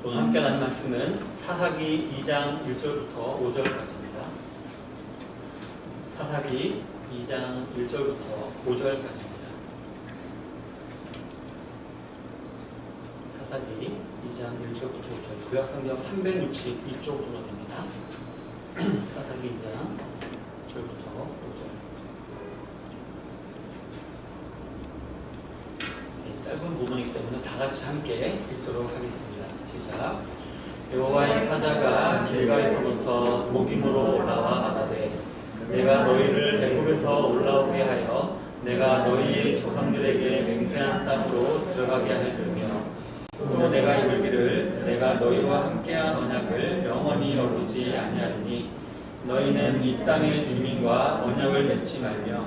오늘 함께 나눌 말씀은 사사기 2장 1절부터 5절까지입니다. 사사기 2장 1절부터 5절까지입니다. 사사기 2장 1절부터 5절, 구약성경 362쪽으로 됩니다. 사사기 2장 1절부터 5절. 짧은 부분이기 때문에 다 같이 함께 읽도록 하겠습니다. 시작. 여호와의 사자가 길갈에서부터 보김으로 올라와 말하되 내가 너희를 애굽에서 올라오게 하여 내가 너희의 조상들에게 맹세한 땅으로 들어가게 하였으며 또 내가 이르기를 내가 너희와 함께한 언약을 영원히 어기지 아니하리니 너희는 이 땅의 주민과 언약을 맺지 말며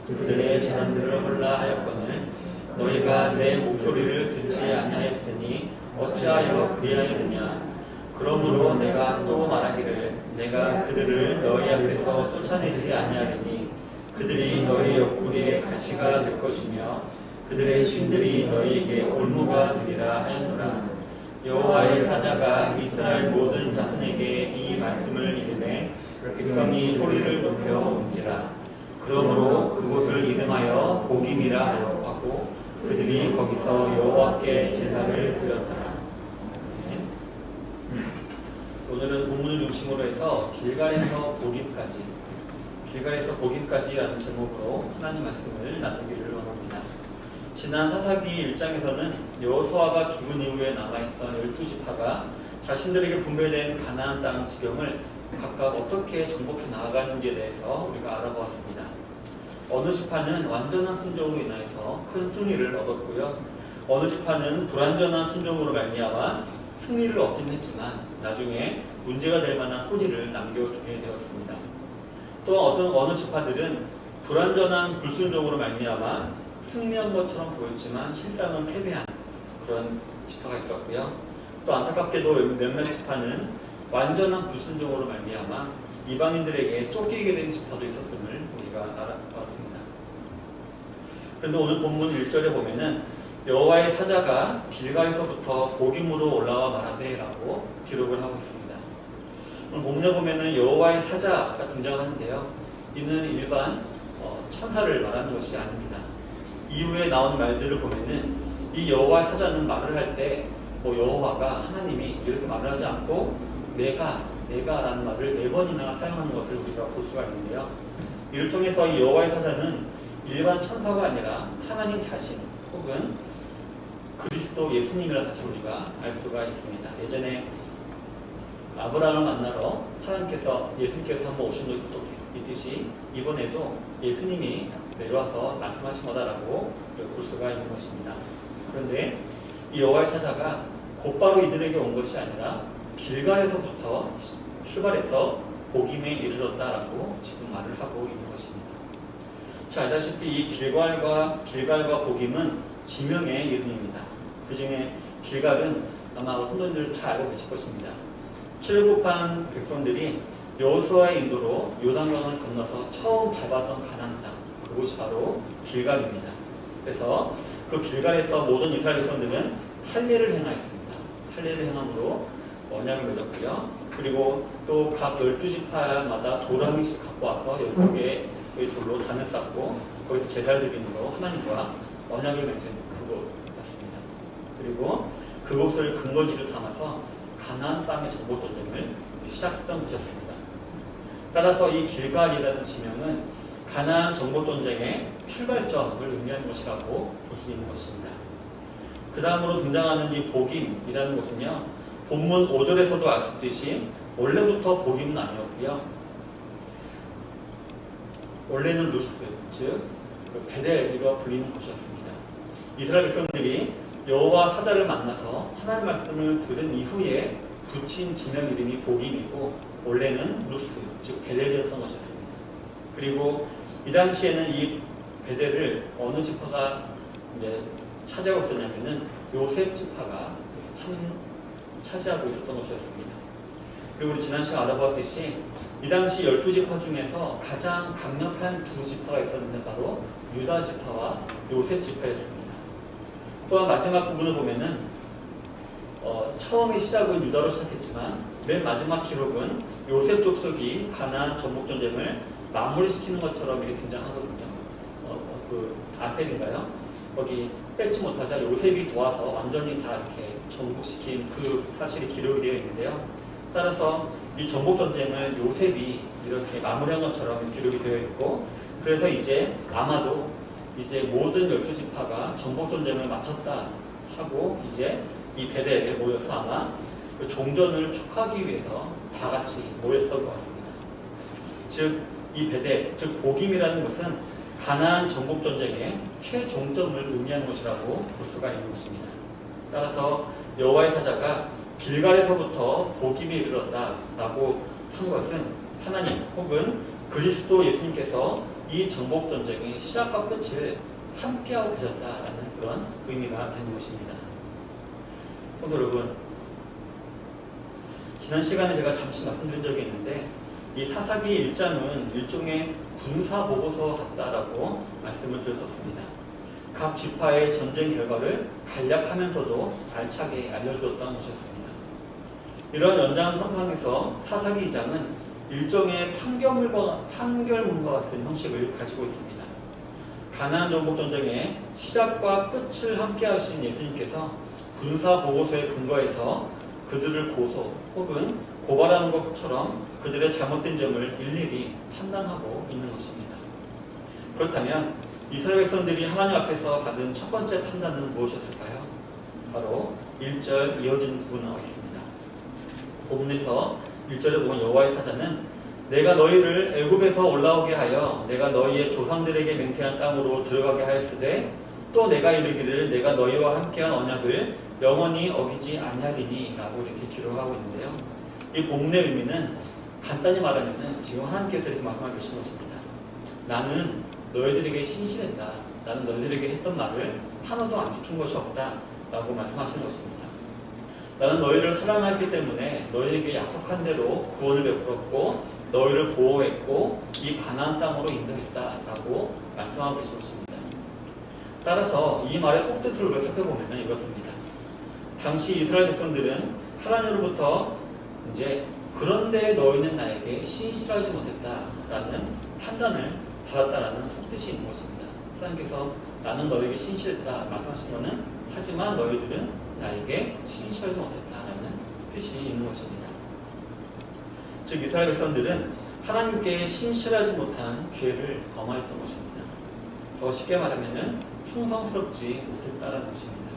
그들의 재난들을 헐라 하였거늘 너희가 내 목소리를 듣지 아니하였으니 어찌하여 그리하였느냐. 그러므로 내가 또 말하기를 내가 그들을 너희 앞에서 쫓아내지 아니하리니 그들이 너희 옆구리에 가시가 될 것이며 그들의 신들이 너희에게 올무가 되리라 하였노라. 여호와의 사자가 이스라엘 모든 자손에게 이 말씀을 이르매 백성이 소리를 높여 온지라. 그러므로 그곳을 이름하여 보김이라 하고 그들이 거기서 여호와께 제사를 드렸더라. 오늘은 본문을 중심으로 해서 길갈에서 보김까지라는 제목으로 하나님 말씀을 나누기를 원합니다. 지난 사사기 1장에서는 여호수아가 죽은 이후에 남아있던 12지파가 자신들에게 분배된 가나안 땅 지경을 각각 어떻게 정복해 나아가는지에 대해서 우리가 알아보았습니다. 어느 지파는 완전한 순종으로 인하여서 큰 승리를 얻었고요. 어느 지파는 불완전한 순종으로 말미암아 승리를 얻긴 했지만 나중에 문제가 될 만한 소지를 남겨두게 되었습니다. 또 어느 지파들은 불완전한 불순종으로 말미암아 승리한 것처럼 보였지만 실상은 패배한 그런 지파가 있었고요. 또 안타깝게도 몇몇 지파는 완전한 불순종으로 말미암아 이방인들에게 쫓기게 된 지파도 있었음을 우리가 알아보았습니다. 그런데 오늘 본문 1절에 보면은 여호와의 사자가 길갈에서부터 보김으로 올라와 말하되 라고 기록을 하고 있습니다. 오늘 본문에 보면은 여호와의 사자가 등장하는데요. 이는 일반 천사를 말하는 것이 아닙니다. 이후에 나오는 말들을 보면은 이 여호와의 사자는 말을 할 때 여호와가 하나님이 이렇게 말을 하지 않고 내가 라는 말을 4번이나 사용하는 것을 우리가 볼 수가 있는데요. 이를 통해서 이 여호와의 사자는 일반 천사가 아니라 하나님 자신 혹은 그리스도 예수님이라 사실 우리가 알 수가 있습니다. 예전에 아브라함을 만나러 예수님께서 한번 오신 적이 있듯이 이번에도 예수님이 내려와서 말씀하신 거다라고 볼 수가 있는 것입니다. 그런데 이 여호와의 사자가 곧바로 이들에게 온 것이 아니라 길갈에서부터 출발해서 보김에 이르렀다라고 지금 말을 하고 있는 것입니다. 자, 알다시피 이 길갈과 보김은 지명의 이름입니다. 그 중에 길갈은 아마 성도님들 잘 알고 계실 것입니다. 출애굽한 백성들이 여호수아의 인도로 요단강을 건너서 처음 밟았던 가나안 땅, 그곳이 바로 길갈입니다. 그래서 그 길갈에서 모든 이스라엘 백성들은 할례를 행하였습니다. 할례를 행함으로 언약을 맺었고요. 그리고 또 각 12지파마다 돌 한 개씩 갖고 와서 12개의 돌로 단을 쌓고 거기서 제사를 드림으로 하나님과 언약을 맺은 그곳이었습니다. 그리고 그곳을 근거지로 삼아서 가나안 땅의 정복 전쟁을 시작했던 곳이었습니다. 따라서 이 길갈이라는 지명은 가나안 정복 전쟁의 출발점을 의미하는 것이라고 볼 수 있는 것입니다. 그 다음으로 등장하는 이 보김이라는 것은요, 본문 5절에서도 아시듯이 원래부터 보김은 아니었고요. 원래는 루스, 즉 베델이라 불리는 곳이었습니다. 이스라엘 백성들이 여호와 사자를 만나서 하나님 말씀을 들은 이후에 붙인 지명 이름이 보김이고 원래는 루스, 즉 베델이었던 것이었습니다. 그리고 이 당시에는 이 베델을 어느 지파가 이제 차지하고 있었냐면은 요셉 지파가 차지하고 있었던 것이었습니다. 그리고 우리 지난 시간 알아보았듯이 이 당시 12지파 중에서 가장 강력한 두 지파가 있었는데 바로 유다 지파와 요셉 지파였습니다. 또한 마지막 부분을 보면은 처음의 시작은 유다로 시작했지만 맨 마지막 기록은 요셉 족속이 가나안 정복 전쟁을 마무리시키는 것처럼 이렇게 등장하거든요. 그 아셀인가요? 거기 뺏지 못하자 요셉이 도와서 완전히 다 이렇게 정복시킨 그 사실이 기록이 되어 있는데요. 따라서 이 정복 전쟁을 요셉이 이렇게 마무리한 것처럼 기록이 되어 있고, 그래서 이제 아마도 이제 모든 12지파가 정복 전쟁을 마쳤다 하고 이제 이 베델에 모여서 아마 그 종전을 축하하기 위해서 다 같이 모였던 것 같습니다. 즉, 이 베델, 즉 복임이라는 것은 가나안 정복 전쟁의 최종점을 의미하는 것이라고 볼 수가 있는 것입니다. 따라서 여호와의 사자가 길갈에서부터 복임에 이르렀다라고 한 것은 하나님 혹은 그리스도 예수님께서 이 정복 전쟁의 시작과 끝을 함께하고 계셨다라는 그런 의미가 되는 것입니다. 여러분, 지난 시간에 제가 잠시 말씀드린 적이 있는데 이 사사기 1장은 일종의 군사보고서 같다라고 말씀을 드렸었습니다. 각 지파의 전쟁 결과를 간략하면서도 알차게 알려주었던 것이었습니다. 이런 연장선상에서 사사기 2장은 일종의 판결문과 같은 형식을 가지고 있습니다. 가나안 정복 전쟁의 시작과 끝을 함께 하신 예수님께서 군사보고서에 근거해서 그들을 고소 혹은 고발하는 것처럼 그들의 잘못된 점을 일일이 판단하고 있는 것입니다. 그렇다면 이스라엘 백성들이 하나님 앞에서 받은 첫 번째 판단은 무엇이었을까요? 바로 1절 이어진 부분 나와 있습니다. 본문에서 1절에 보면 여호와의 사자는 내가 너희를 애굽에서 올라오게 하여 내가 너희의 조상들에게 맹세한 땅으로 들어가게 하였으되 또 내가 이르기를 내가 너희와 함께한 언약을 영원히 어기지 아니하리니 라고 이렇게 기록하고 있는데요. 이 본문의 의미는 간단히 말하면 지금 하나님께서 이렇게 말씀하고 계시는 것입니다. 나는 너희들에게 신실했다. 나는 너희들에게 했던 말을 하나도 안 지킨 것이 없다 라고 말씀하시는 것입니다. 나는 너희를 사랑하기 때문에 너희에게 약속한 대로 구원을 베풀었고 너희를 보호했고 이 가나안 땅으로 인도했다 라고 말씀하고 계시는 것입니다. 따라서 이 말의 속뜻을 우리가 살펴보면 이렇습니다. 당시 이스라엘 백성들은 하나님으로부터 이제 그런데 너희는 나에게 신실하지 못했다라는 판단을 받았다라는 속뜻이 있는 것입니다. 하나님께서 나는 너에게 신실했다 말씀하신 것은 하지만 너희들은 나에게 신실하지 못했다라는 뜻이 있는 것입니다. 즉 이스라엘 백성들은 하나님께 신실하지 못한 죄를 범하였던 것입니다. 더 쉽게 말하면 충성스럽지 못했다라는 것입니다.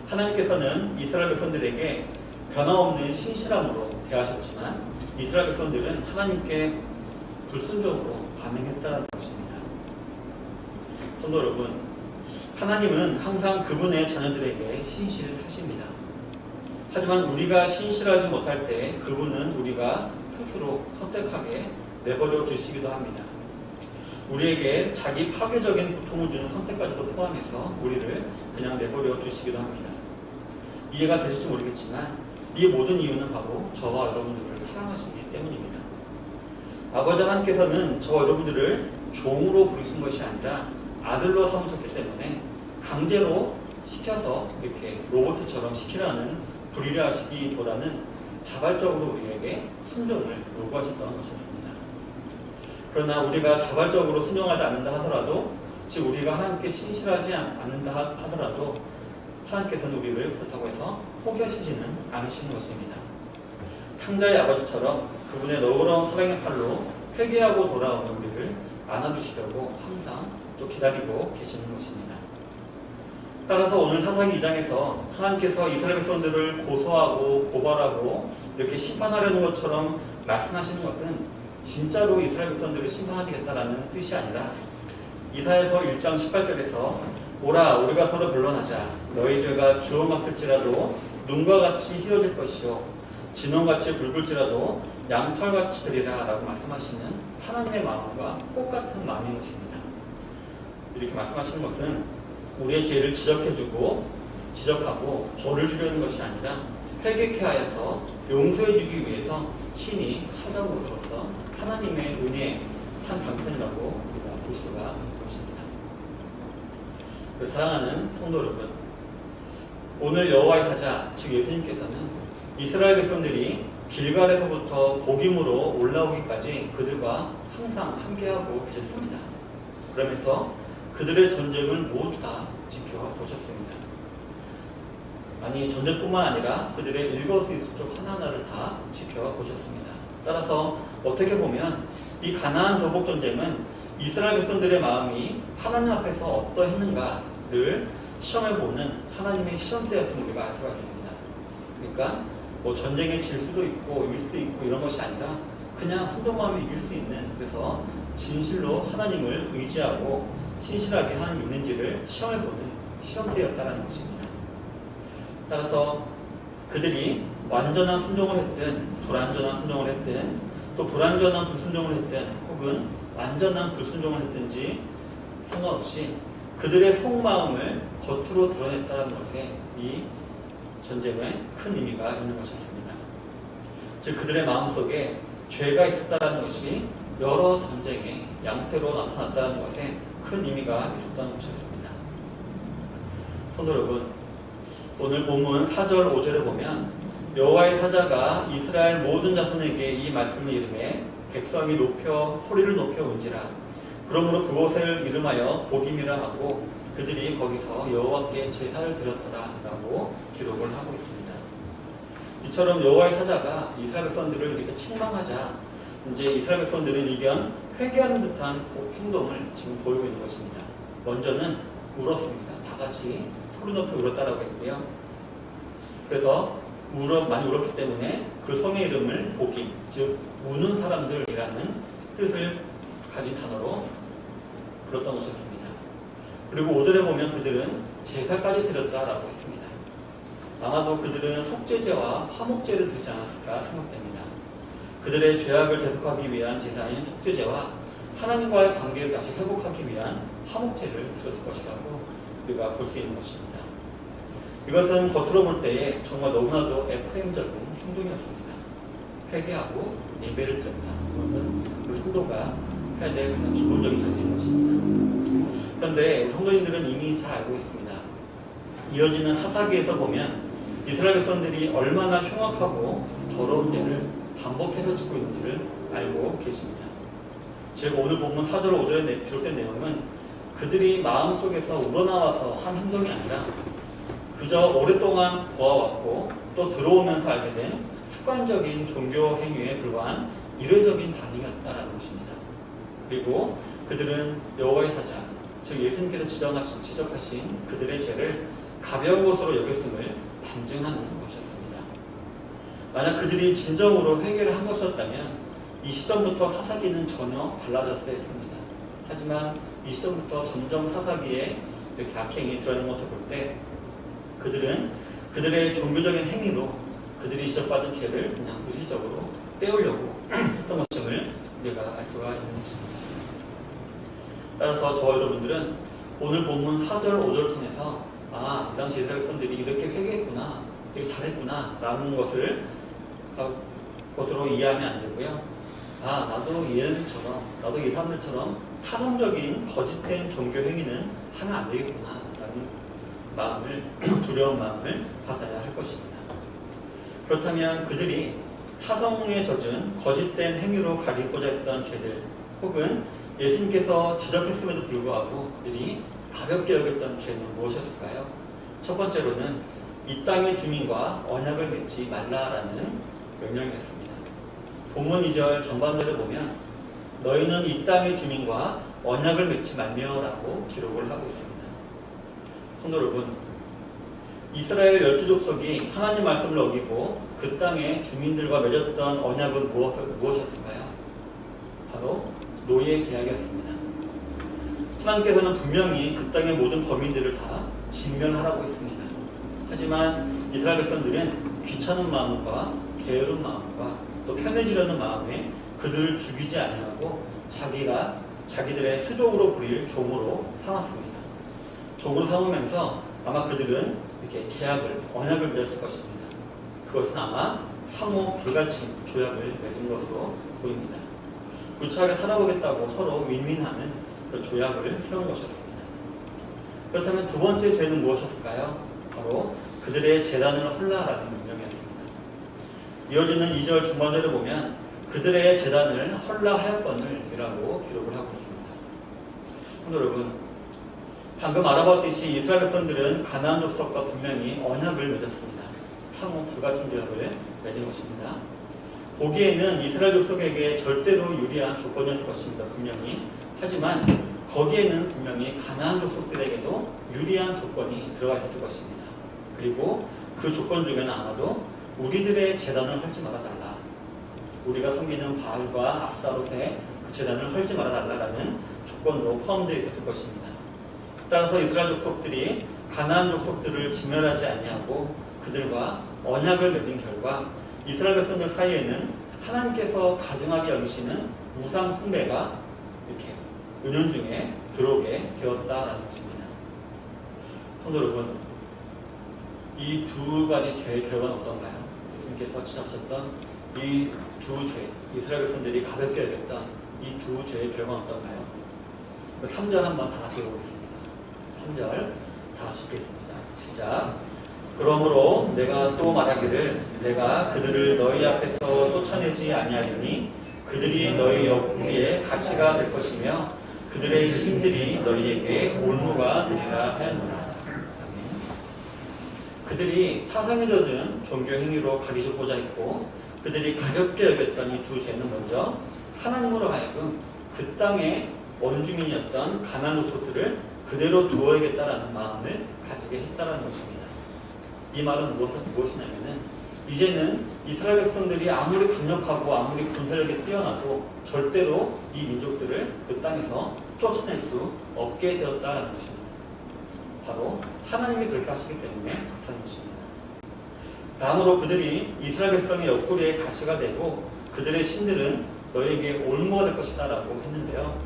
하나님께서는 이스라엘 백성들에게 변함없는 신실함으로 대하셨지만 이스라엘 백성들은 하나님께 불순종으로 반응했다는 것입니다. 성도 여러분, 하나님은 항상 그분의 자녀들에게 신실하십니다. 하지만 우리가 신실하지 못할 때 그분은 우리가 스스로 선택하게 내버려 두시기도 합니다. 우리에게 자기 파괴적인 고통을 주는 선택까지도 포함해서 우리를 그냥 내버려 두시기도 합니다. 이해가 되실지 모르겠지만 이 모든 이유는 바로 저와 여러분들을 사랑하시기 때문입니다. 아버지 하나님께서는 저와 여러분들을 종으로 부르신 것이 아니라 아들로 삼으셨기 때문에 강제로 시켜서 이렇게 로봇처럼 시키라는 불의를 하시기보다는 자발적으로 우리에게 순종을 요구하셨던 것이었습니다. 그러나 우리가 자발적으로 순종하지 않는다 하더라도, 즉 우리가 하나님께 신실하지 않는다 하더라도 하나님께서는 우리를 그렇다고 해서 포기하시지는 않으시는 것입니다. 탕자의 아버지처럼 그분의 너그러운 사랑의 팔로 회개하고 돌아오는 우리를 안아주시려고 항상 또 기다리고 계시는 것입니다. 따라서 오늘 사사기 2장에서 하나님께서 이스라엘 백성들을 고소하고 고발하고 이렇게 심판하려는 것처럼 말씀하시는 것은 진짜로 이스라엘 백성들을 심판하시겠다라는 뜻이 아니라 이사야서 1장 18절에서 오라 우리가 서로 변론하자 너희 죄가 주홍 같을지라도 눈과 같이 희어질 것이요 진홍같이 붉을지라도 양털같이 되리라 라고 말씀하시는 하나님의 마음과 똑같은 마음인 것입니다. 이렇게 말씀하시는 것은 우리의 죄를 지적하고 벌을 주려는 것이 아니라 회개케 하여서 용서해주기 위해서 친히 찾아오므로써 하나님의 은혜의 한 방편이라고 우리가 볼 수가 있는 것입니다. 사랑하는 성도 여러분, 오늘 여호와의 사자, 즉 예수님께서는 이스라엘 백성들이 길갈에서부터 복임으로 올라오기까지 그들과 항상 함께하고 계셨습니다. 그러면서 그들의 전쟁을 모두 다 지켜보셨습니다. 아니, 전쟁뿐만 아니라 그들의 일거수일투족 하나하나를 다 지켜보셨습니다. 따라서 어떻게 보면 이 가나안 조복 전쟁은 이스라엘 백성들의 마음이 하나님 앞에서 어떠했는가를 시험해보는 하나님의 시험대였음을 우리가 알 수가 있습니다. 그러니까 뭐 전쟁에 질 수도 있고 이길 수도 있고 이런 것이 아니라 그냥 순종하면 이길 수 있는, 그래서 진실로 하나님을 의지하고 신실하게 하나님 있는지를 시험해보는 시험대였다는 것입니다. 따라서 그들이 완전한 순종을 했든 불완전한 순종을 했든 또 불완전한 불순종을 했든 혹은 완전한 불순종을 했든지 상관없이 그들의 속마음을 겉으로 드러냈다는 것에 이 전쟁에 큰 의미가 있는 것이었습니다. 즉 그들의 마음속에 죄가 있었다는 것이 여러 전쟁의 양태로 나타났다는 것에 큰 의미가 있었다는 것이었습니다. 성도 여러분, 오늘 본문 4절 5절에 보면 여호와의 사자가 이스라엘 모든 자손에게 이 말씀을 이르매 백성이 소리를 높여 운지라. 그러므로 그곳을 이름하여 복임이라 하고 그들이 거기서 여호와께 제사를 드렸더라 라고 기록을 하고 있습니다. 이처럼 여호와의 사자가 이스라엘 백성들을 이렇게 책망하자 이제 이스라엘 백성들은 일견 회개하는 듯한 행동을 지금 보이고 있는 것입니다. 먼저는 울었습니다. 다 같이 소리 높여 울었다라고 했고요. 그래서 많이 울었기 때문에 그 성의 이름을 복임, 즉 우는 사람들이라는 뜻을 가진 단어로 불렀던 것이었습니다. 그리고 5절에 보면 그들은 제사까지 드렸다라고 했습니다. 아마도 그들은 속죄제와 화목제를 드리지 않았을까 생각됩니다. 그들의 죄악을 대속하기 위한 제사인 속죄제와 하나님과의 관계를 다시 회복하기 위한 화목제를 드렸을 것이라고 우리가 볼 수 있는 것입니다. 이것은 겉으로 볼 때에 정말 너무나도 FM적인 행동이었습니다. 회개하고 예배를 드렸다. 이것은 우리 성도가 해야 될 가장 기본적인 자세인 것입니다. 그런데 우리 성도님들은 이미 잘 알고 있습니다. 이어지는 사사기에서 보면 이스라엘 백성들이 얼마나 흉악하고 더러운 죄를 반복해서 짓고 있는지를 알고 계십니다. 즉 오늘 본문 4절 5절에 기록된 내용은 그들이 마음속에서 우러나와서 한 행동이 아니라 그저 오랫동안 보아왔고 또 들어오면서 알게 된 습관적인 종교 행위에 불과한 이례적인 반응이었다라는 것입니다. 그리고 그들은 여호와의 사자, 즉 예수님께서 지적하신 그들의 죄를 가벼운 것으로 여겼음을 반증하는 것이었습니다. 만약 그들이 진정으로 회개를 한 것이었다면 이 시점부터 사사기는 전혀 달라졌어야 했습니다. 하지만 이 시점부터 점점 사사기에 이렇게 악행이 드러나는 것을 볼 때 그들은 그들의 종교적인 행위로 그들이 지적받은 죄를 그냥 의식적으로 떼우려고 했던 것임을 우리가 알 수가 있는 것입니다. 따라서 저와 여러분들은 오늘 본문 4절, 5절을 통해서 이 당시 이스라엘 백성들이 이렇게 회개했구나, 이렇게 잘했구나 라는 것으로 이해하면 안 되고요. 나도 얘네들처럼, 나도 이 사람들처럼 타성적인 거짓된 종교 행위는 하면 안 되겠구나 라는 마음을, 두려운 마음을 받아야 할 것입니다. 그렇다면 그들이 타성에 젖은 거짓된 행위로 가리고자 했던 죄들 혹은 예수님께서 지적했음에도 불구하고 그들이 가볍게 여겼던 죄는 무엇이었을까요? 첫 번째로는 이 땅의 주민과 언약을 맺지 말라라는 명령이었습니다. 본문 2절 전반절을 보면 너희는 이 땅의 주민과 언약을 맺지 말며라고 기록을 하고 있습니다. 성도 여러분, 이스라엘 12족속이 하나님 말씀을 어기고 그 땅의 주민들과 맺었던 언약은 무엇이었을까요? 바로 노예 계약이었습니다. 하나님께서는 분명히 그 땅의 모든 거민들을 다 진멸하라고 했습니다. 하지만 이스라엘 백성들은 귀찮은 마음과 게으른 마음과 또 편해지려는 마음에 그들을 죽이지 아니하고 자기들의 수족으로 부릴 종으로 삼았습니다. 종으로 삼으면서 아마 그들은 이렇게 언약을 맺었을 것입니다. 그것은 아마 상호 불가침 조약을 맺은 것으로 보입니다. 구차하게 살아보겠다고 서로 윈윈하는 그 조약을 세운 것이었습니다. 그렇다면 두 번째 죄는 무엇이었을까요? 바로 그들의 재단을 헐라라는 명령이었습니다. 이어지는 2절 중반절을 보면 그들의 재단을 헐라하였거늘이라고 기록을 하고 있습니다. 여러분, 방금 알아봤듯이 이스라엘 백성들은 가나안 족속과 분명히 언약을 맺었습니다. 상호 불같은 계약을 맺은 것입니다. 보기에는 이스라엘 족속에게 절대로 유리한 조건이었을 것입니다. 분명히. 하지만 거기에는 분명히 가나안 족속들에게도 유리한 조건이 들어가 있었을 것입니다. 그리고 그 조건 중에는 아마도 우리들의 재단을 헐지 말아달라. 우리가 섬기는 바알과 아스타롯의 그 재단을 헐지 말아달라라는 조건도 포함되어 있었을 것입니다. 따라서 이스라엘 족속들이 가나안 족속들을 진멸하지 아니하고 그들과 언약을 맺은 결과 이스라엘 백성들 사이에는 하나님께서 가증하게 여기시는 우상 숭배가 이렇게 은연중에 들어오게 되었다라는 것입니다. 성도 여러분, 이 두 가지 죄의 결과는 어떤가요? 예수님께서 지적하셨던 이 두 죄, 이스라엘 백성들이 가볍게 여겼던 이 두 죄의 결과는 어떤가요? 3절 한번 다 같이 읽어보겠습니다. 3절 다 같이 읽겠습니다. 시작. 그러므로 내가 또 말하기를 내가 그들을 너희 앞에서 쫓아내지 아니하리니 그들이 너희 옆구리에 가시가 될 것이며 그들의 신들이 너희에게 올무가 되리라 하였노라. 그들이 타성에 젖은 종교 행위로 가리주고자 했고 그들이 가볍게 여겼던 이 두 죄는 먼저 하나님으로 하여금 그 땅의 원주민이었던 가나안 족속들을 그대로 두어야겠다라는 마음을 가지게 했다라는 것입니다. 이 말은 무엇이냐면은 이제는 이스라엘 백성들이 아무리 강력하고 아무리 군사력이 뛰어나도 절대로 이 민족들을 그 땅에서 쫓아낼 수 없게 되었다라는 것입니다. 바로 하나님이 그렇게 하시기 때문에 그렇다는 것입니다. 다음으로 그들이 이스라엘 백성의 옆구리에 가시가 되고 그들의 신들은 너에게 올무가 될 것이다 라고 했는데요.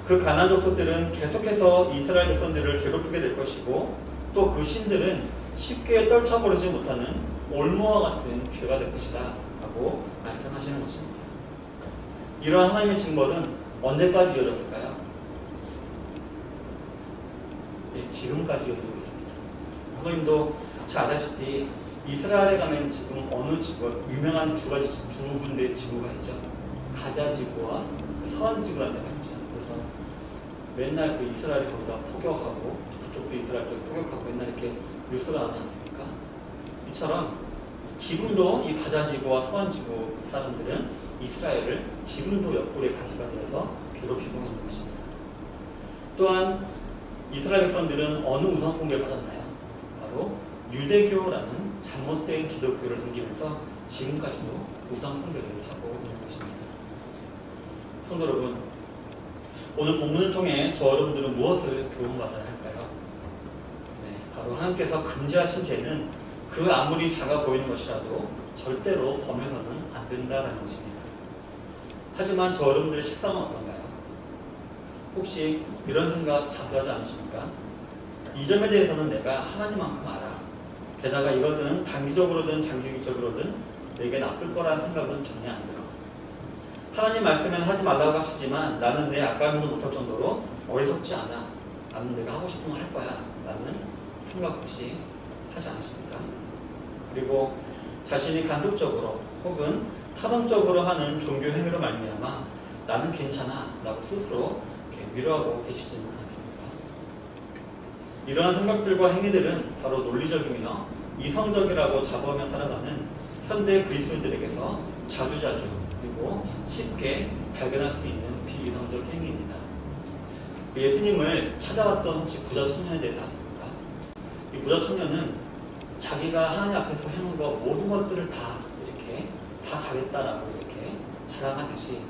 그 가나안 족속들은 계속해서 이스라엘 백성들을 괴롭히게 될 것이고 또 그 신들은 쉽게 떨쳐버리지 못하는 올무와 같은 죄가 될 것이다 라고 말씀하시는 것입니다. 이러한 하나님의 징벌은 언제까지 이어졌을까요? 네, 지금까지 이어지고 있습니다. 하나님도 잘 아다시피 이스라엘에 가면 지금 어느 지구, 유명한 두 군데의 지구가 있죠. 가자 지구와 서안 지구라는 데가 있죠. 그래서 맨날 그 이스라엘이 거기다 포격하고 그쪽도 이스라엘 쪽에 포격하고 맨날 이렇게 뉴스가 나오지 않습니까? 이처럼 지금도 이 가자 지구와 서안 지구 사람들은 이스라엘을 지금도 옆구리에 가시가 되어서 괴롭히고 있는 것입니다. 또한 이스라엘 백성들은 어느 우상 숭배를 받았나요? 바로 유대교라는 잘못된 기독교를 섬기면서 지금까지도 우상 숭배를 하고 있는 것입니다. 성도 여러분, 오늘 본문을 통해 저 여러분들은 무엇을 교훈받아야 할까요? 네, 바로 하나님께서 금지하신 죄는 그 아무리 작아 보이는 것이라도 절대로 범해서는 안 된다는 것입니다. 하지만 저 여러분들의 식상은 어떤가요? 혹시 이런 생각 자주 하지 않으십니까? 이 점에 대해서는 내가 하나님만큼 알아. 게다가 이것은 단기적으로든 장기적으로든 내게 나쁠 거라는 생각은 전혀 안 들어. 하나님 말씀에는 하지 말라고 하시지만 나는 내 앞가림도 못할 정도로 어리석지 않아. 나는 내가 하고 싶은 거 할 거야. 라는 생각 혹시 하지 않으십니까? 그리고 자신이 간접적으로 혹은 타성적으로 하는 종교 행위로 말미암아 나는 괜찮아 라고 스스로 이렇게 위로하고 계시지는 않습니까? 이러한 생각들과 행위들은 바로 논리적이며 이성적이라고 자부하며 살아가는 현대 그리스도인들에게서 자주자주 그리고 쉽게 발견할 수 있는 비이성적 행위입니다. 예수님을 찾아왔던 혹시 부자 청년에 대해서 아십니까? 이 부자 청년은 자기가 하나님 앞에서 해놓은 거 모든 것들을 다 이렇게 다 잘했다라고 이렇게 자랑하듯이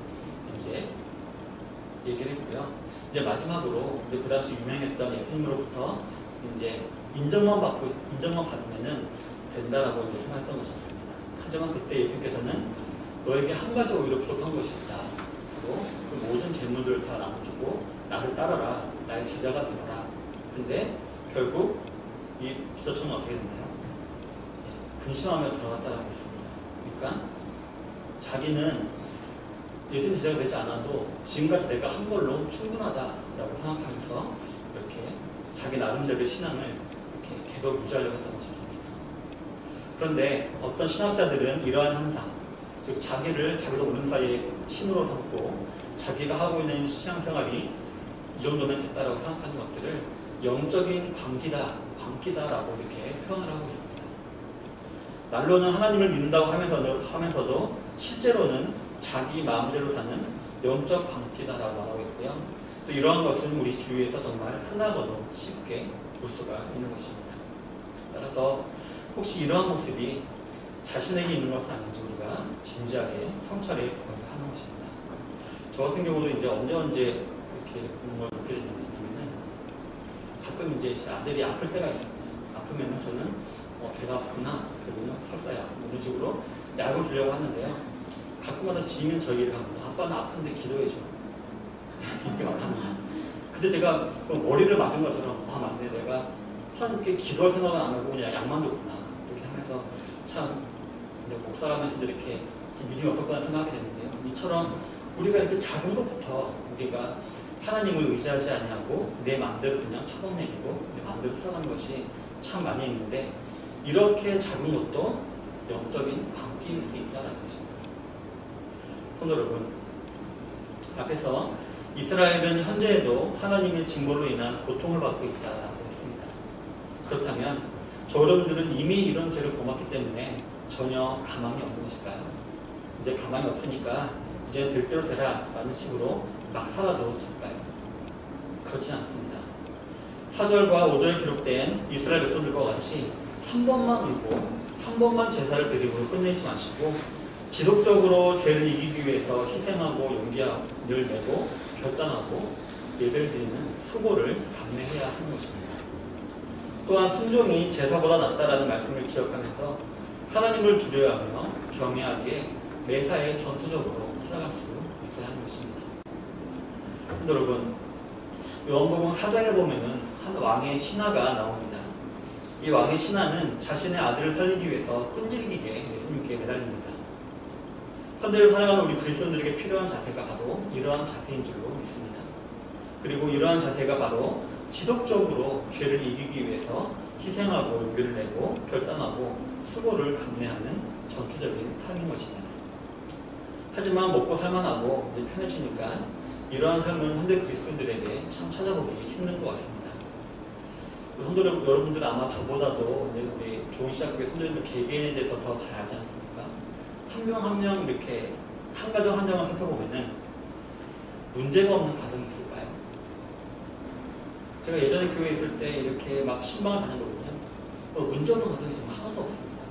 이제 얘기를 했고요. 이제 마지막으로 이제 그 당시 유명했던 예수님으로부터 이제 인정만 받으면은 된다라고 이제 생각했던 것이었습니다. 하지만 그때 예수님께서는 너에게 한 가지 오히려 부족한 것이 있다. 바로 그 모든 재물들을 다 나눠주고 나를 따라라. 나의 제자가 되어라. 근데 결국 이 부자청은 어떻게 됐나요? 근심하며 들어갔다고 했습니다. 그러니까 자기는 예수님 제자가 되지 않아도 지금까지 내가 한 걸로 충분하다라고 생각하면서 이렇게 자기 나름대로의 신앙을 이렇게 계속 유지하려고 했던 것이었습니다. 그런데 어떤 신학자들은 이러한 현상, 즉 자기도 모르는 사이에 신으로 삼고 자기가 하고 있는 신앙생활이 이 정도면 됐다라고 생각하는 것들을 영적인 광기다라고 이렇게 표현을 하고 있습니다. 말로는 하나님을 믿는다고 하면서도 실제로는 자기 마음대로 사는 영적 광기다라고 말하고 있고요. 또 이러한 것은 우리 주위에서 정말 흔하고도 쉽게 볼 수가 있는 것입니다. 따라서 혹시 이러한 모습이 자신에게 있는 것은 아닌지 우리가 진지하게 성찰해 보아야 하는 것입니다. 저 같은 경우도 이제 언제 이렇게 보는 걸 느끼게 되냐면은 가끔 이제 제 아들이 아플 때가 있습니다. 아프면은 저는 배가 아프구나, 그러면 설사약 이런 식으로 약을 주려고 하는데요. 가끔마다 지면 저희를 합니다. 아빠는 아픈데 기도해줘. 이렇게 말합니다. 근데 제가 머리를 맞은 것처럼 맞네, 제가 하나님께 기도할 생각은 안 하고 그냥 약만 줬구나 이렇게 하면서 참 목사라면서 이렇게 믿음이 없었구나 생각하게 되는데요. 이처럼 우리가 이렇게 작은 것부터 우리가 하나님을 의지하지 않냐고 내 마음대로 그냥 처방내리고 내 마음대로 살아가는 것이 참 많이 있는데, 이렇게 작은 것도 영적인 광기일 수 있다는 것입니다. 성도 여러분, 앞에서 이스라엘은 현재에도 하나님의 징벌로 인한 고통을 받고 있다라고 했습니다. 그렇다면 저 여러분들은 이미 이런 죄를 범했기 때문에 전혀 가망이 없는 것일까요? 이제 가망이 없으니까 이제 될 대로 되라 라는 식으로 막 살아도 될까요? 그렇지 않습니다. 4절과 5절에 기록된 이스라엘 백성들과 같이 한 번만 울고 한 번만 제사를 드리고 끝내지 마시고 지속적으로 죄를 이기기 위해서 희생하고 용기를 내고 결단하고 예배를 드리는 수고를 감내해야 하는 것입니다. 또한 순종이 제사보다 낫다라는 말씀을 기억하면서 하나님을 두려워하며 경외하기에 매사에 전투적으로 살아갈 수 있어야 하는 것입니다. 여러분, 요한복음 4장에 보면은 한 왕의 신하가 나옵니다. 이 왕의 신하는 자신의 아들을 살리기 위해서 끈질기게 예수님께 매달립니다. 현대를 살아가는 우리 그리스도인들에게 필요한 자세가 바로 이러한 자세인 줄로 믿습니다. 그리고 이러한 자세가 바로 지속적으로 죄를 이기기 위해서 희생하고 용기를 내고 결단하고 수고를 감내하는 전투적인 삶인 것입니다. 하지만 먹고 살만하고 편해지니까 이러한 삶은 현대 그리스도인들에게 참 찾아보기 힘든 것 같습니다. 성도 여러분들 아마 저보다도 우리 좋은 시작국의 성도님들 개개인에 대해서 더 잘 알지 않습니까? 한 명 한 명 이렇게 한 가정 한 가정을 살펴보면은 문제가 없는 가정이 있을까요? 제가 예전에 교회에 있을 때 이렇게 막 신방을 다녔거든요. 문제 없는 가정이 정말 하나도 없습니다.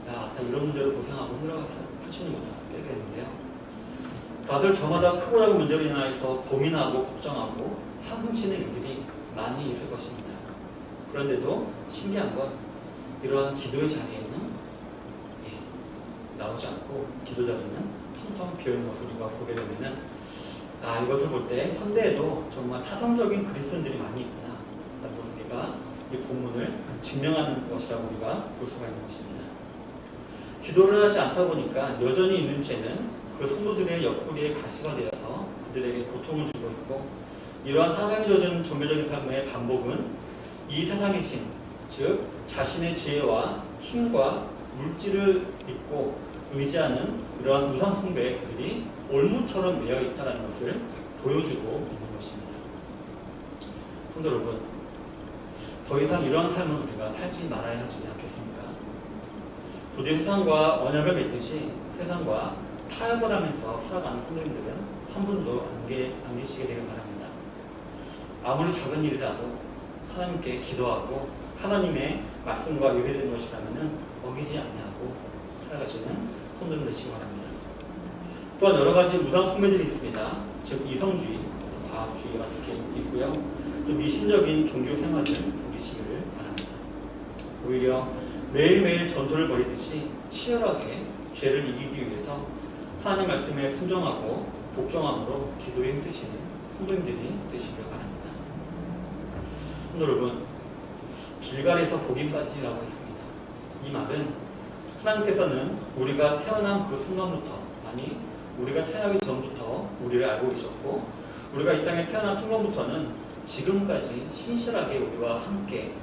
야, 다 이런 문제로 고생하고 힘들어서 하시는구나 이렇게 했는데요. 다들 저마다 크고 작은 문제로 인하여서 고민하고 걱정하고 한숨쉬는 일들이 많이 있을 것입니다. 그런데도 신기한 건 이러한 기도의 자리에는 나오지 않고 기도 자리는 텅텅 비어있는 것을 우리가 보게 되면은 이것을 볼 때 현대에도 정말 타성적인 그리스도인들이 많이 있구나 라는 것을 우리가 이 본문을 증명하는 것이라고 우리가 볼 수가 있는 것입니다. 기도를 하지 않다 보니까 여전히 있는 죄는 그 성도들의 옆구리에 가시가 되어서 그들에게 고통을 주고 있고, 이러한 타성이 젖은 종교적인 삶의 반복은 이 세상의 신, 즉 자신의 지혜와 힘과 물질을 믿고 의지하는 이러한 우상 숭배에 그들이 올무처럼 매여 있다는 것을 보여주고 있는 것입니다. 성도 여러분, 더 이상 이러한 삶은 우리가 살지 말아야 하지 않겠습니까? 부디 세상과 언약을 맺듯이 세상과 타협을 하면서 살아가는 성도님들은 한 분도 안 계시게 되길 바랍니다. 아무리 작은 일이라도 하나님께 기도하고 하나님의 말씀과 예배되는 것이라면 어기지 않냐고 살아가시는 성도님 되시기 바랍니다. 또한 여러 가지 우상 숭배들이 있습니다. 즉 이성주의, 과학주의가 특히 있고요. 또 미신적인 종교 생활을 보시기를 바랍니다. 오히려 매일매일 전투를 벌이듯이 치열하게 죄를 이기기 위해서 하나님 말씀에 순종하고 복종함으로 기도에 힘쓰시는 성도님들이 되시길 바랍니다. 여러분, 길갈에서 복임까지라고 했습니다. 이 말은 하나님께서는 우리가 태어난 그 순간부터, 아니 우리가 태어나기 전부터 우리를 알고 계셨고, 우리가 이 땅에 태어난 순간부터는 지금까지 신실하게 우리와 함께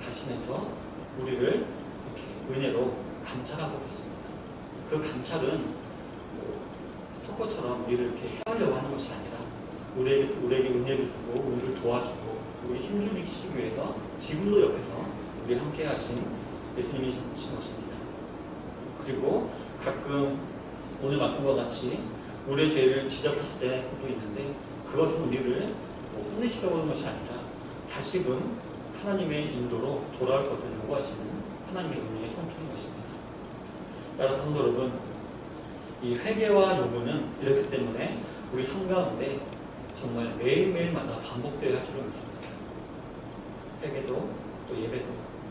가시면서 우리를 이렇게 은혜로 감찰하고 있습니다. 그 감찰은 석고처럼 우리를 이렇게 해하려고 하는 것이 아니라 우리에게 은혜를 주고 우리를 도와주고 우리 힘을 익히시기 위해서 지금도 옆에서 우리 함께 하신 예수님이신 것입니다. 그리고 가끔 오늘 말씀과 같이 우리의 죄를 지적하실 때도 있는데 그것은 우리를 혼내시려고 하는 것이 아니라 다시금 하나님의 인도로 돌아올 것을 요구하시는 하나님의 은혜의 손길인 것입니다. 따라서 성도 여러분, 이 회개와 요구는 이렇기 때문에 우리 삶 가운데 정말 매일매일마다 반복되어야 할 줄을 믿습니다. 회개도 또 예배도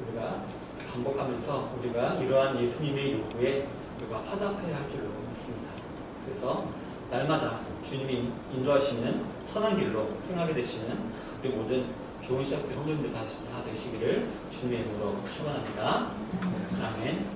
우리가 반복하면서 우리가 이러한 예수님의 요구에 우리가 화답해야 할 줄로 믿습니다. 그래서 날마다 주님이 인도하시는 선한 길로 행하게 되시는 우리 모든 좋은 시작들 성도님들 다 되시기를 주님의 이름으로 축원합니다. 아멘.